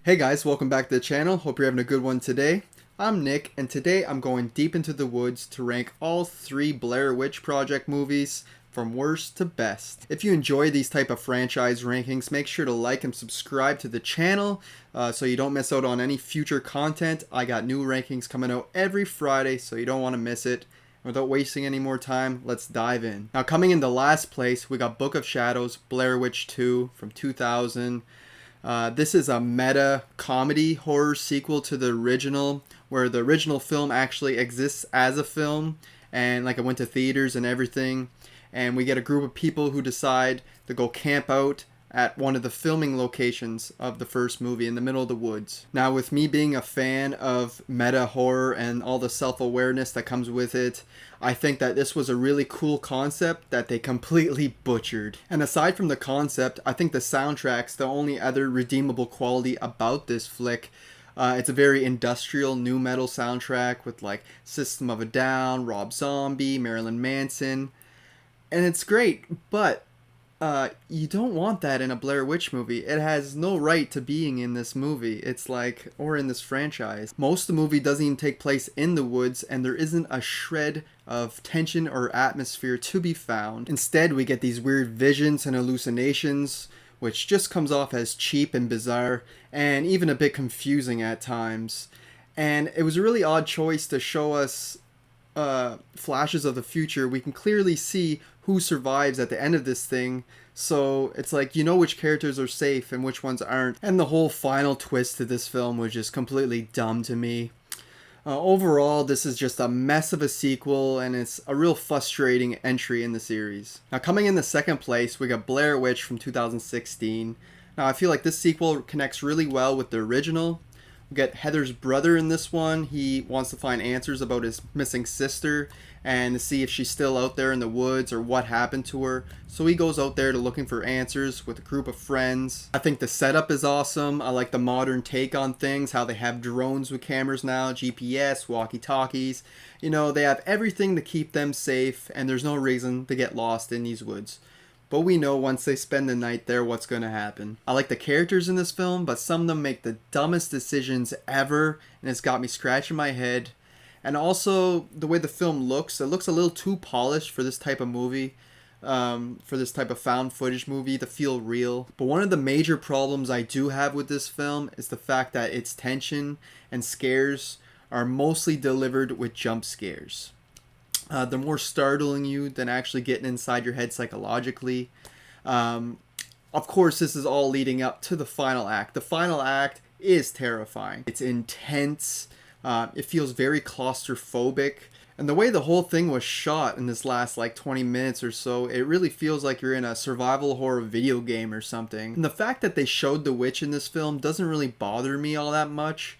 Hey guys, welcome back to the channel. Hope you're having a good one today. I'm Nick, and today I'm going deep into the woods to rank all 3 Blair Witch Project movies from worst to best. If you enjoy these type of franchise rankings, make sure to like and subscribe to the channel so you don't miss out on any future content. I got new rankings coming out every Friday, so you don't want to miss it. Without wasting any more time, let's dive in. Now, coming into last place, we got Book of Shadows, Blair Witch 2 from 2000. This is a meta comedy horror sequel to the original, where the original film actually exists as a film, and like it went to theaters and everything. And we get a group of people who decide to go camp out at one of the filming locations of the first movie in the middle of the woods. Now, with me being a fan of meta horror and all the self-awareness that comes with it, I think that this was a really cool concept that they completely butchered. And aside from the concept, I think the soundtrack's the only other redeemable quality about this flick. It's a very industrial nu metal soundtrack with like System of a Down, Rob Zombie, Marilyn Manson, and it's great, but you don't want that in a Blair Witch movie. It has no right to being in this movie. It's like, or in this franchise. Most of the movie doesn't even take place in the woods, and there isn't a shred of tension or atmosphere to be found. Instead, we get these weird visions and hallucinations, which just comes off as cheap and bizarre, and even a bit confusing at times. And it was a really odd choice to show us flashes of the future. We can clearly see who survives at the end of this thing, so it's like you know which characters are safe and which ones aren't. And the whole final twist to this film was just completely dumb to me. Overall, this is just a mess of a sequel, and it's a real frustrating entry in the series. Now, coming in the second place, we got Blair Witch from 2016. Now, I feel like this sequel connects really well with the original. We get Heather's brother in this one. He wants to find answers about his missing sister and to see if she's still out there in the woods or what happened to her. So he goes out there to looking for answers with a group of friends. I think the setup is awesome. I like the modern take on things, how they have drones with cameras now, GPS, walkie-talkies. You know, they have everything to keep them safe, and there's no reason to get lost in these woods. But we know once they spend the night there what's going to happen. I like the characters in this film, but some of them make the dumbest decisions ever, and it's got me scratching my head. And also, the way the film looks, it looks a little too polished for this type of movie, for this type of found footage movie to feel real. But one of the major problems I do have with this film is the fact that its tension and scares are mostly delivered with jump scares. They're more startling you than actually getting inside your head psychologically. Of course, this is all leading up to the final act. The final act is terrifying. It's intense. It feels very claustrophobic. And the way the whole thing was shot in this last like 20 minutes or so, it really feels like you're in a survival horror video game or something. And the fact that they showed the witch in this film doesn't really bother me all that much.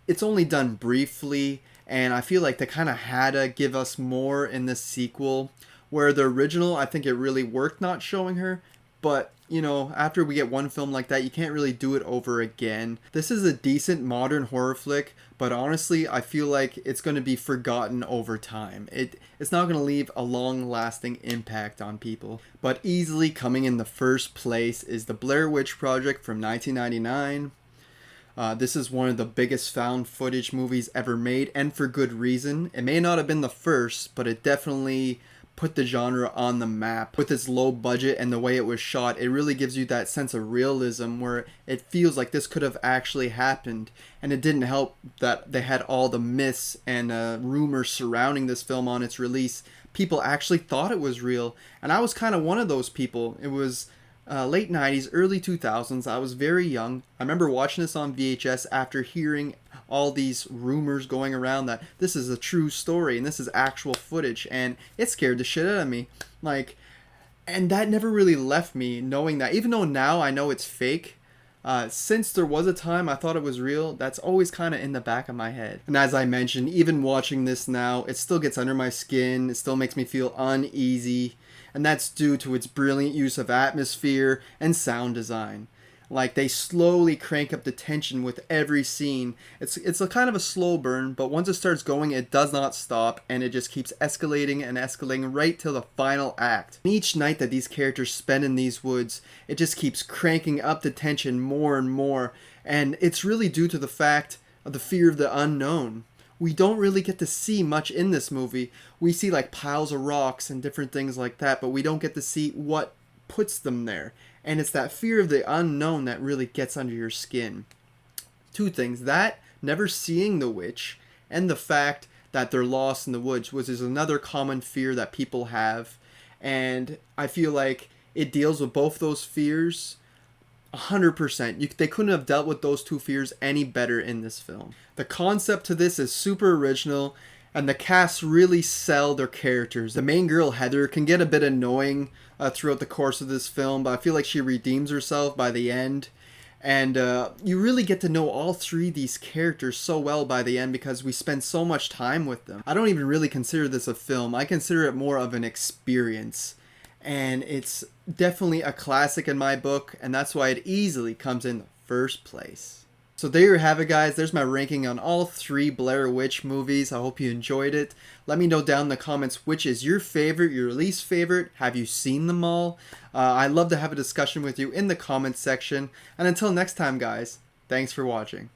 It's only done briefly, and I feel like they kind of had to give us more in this sequel, where the original, I think it really worked not showing her, but you know, after we get one film like that, you can't really do it over again. This is a decent modern horror flick, but honestly, I feel like it's going to be forgotten over time. It's not going to leave a long-lasting impact on people. But easily coming in the first place is the Blair Witch Project from 1999. This is one of the biggest found footage movies ever made, and for good reason. It may not have been the first, but it definitely put the genre on the map. With its low budget and the way it was shot, it really gives you that sense of realism where it feels like this could have actually happened. And it didn't help that they had all the myths and rumors surrounding this film on its release. People actually thought it was real, and I was kind of one of those people. It was late 90s, early 2000s. I was very young. I remember watching this on VHS after hearing all these rumors going around that this is a true story and this is actual footage, and it scared the shit out of me. Like, and that never really left me, knowing that even though now I know it's fake, since there was a time I thought it was real, that's always kind of in the back of my head. And as I mentioned, even watching this now, it still gets under my skin. It still makes me feel uneasy, and that's due to its brilliant use of atmosphere and sound design. Like they slowly crank up the tension with every scene. It's a kind of a slow burn, but once it starts going, it does not stop, and it just keeps escalating and escalating right till the final act. Each night that these characters spend in these woods, it just keeps cranking up the tension more and more, and it's really due to the fact of the fear of the unknown. We don't really get to see much in this movie. We see like piles of rocks and different things like that, but we don't get to see what puts them there. And it's that fear of the unknown that really gets under your skin. Two things: that never seeing the witch, and the fact that they're lost in the woods, which is another common fear that people have. And I feel like it deals with both those fears 100%. They couldn't have dealt with those two fears any better in this film. The concept to this is super original, and the cast really sell their characters. The main girl, Heather, can get a bit annoying throughout the course of this film, but I feel like she redeems herself by the end. And you really get to know all three of these characters so well by the end because we spend so much time with them. I don't even really consider this a film. I consider it more of an experience. And it's definitely a classic in my book, and that's why it easily comes in the first place. So there you have it, guys. There's my ranking on all three Blair Witch movies. I hope you enjoyed it. Let me know down in the comments which is your favorite, your least favorite. Have you seen them all? I'd love to have a discussion with you in the comments section. And until next time, guys, thanks for watching.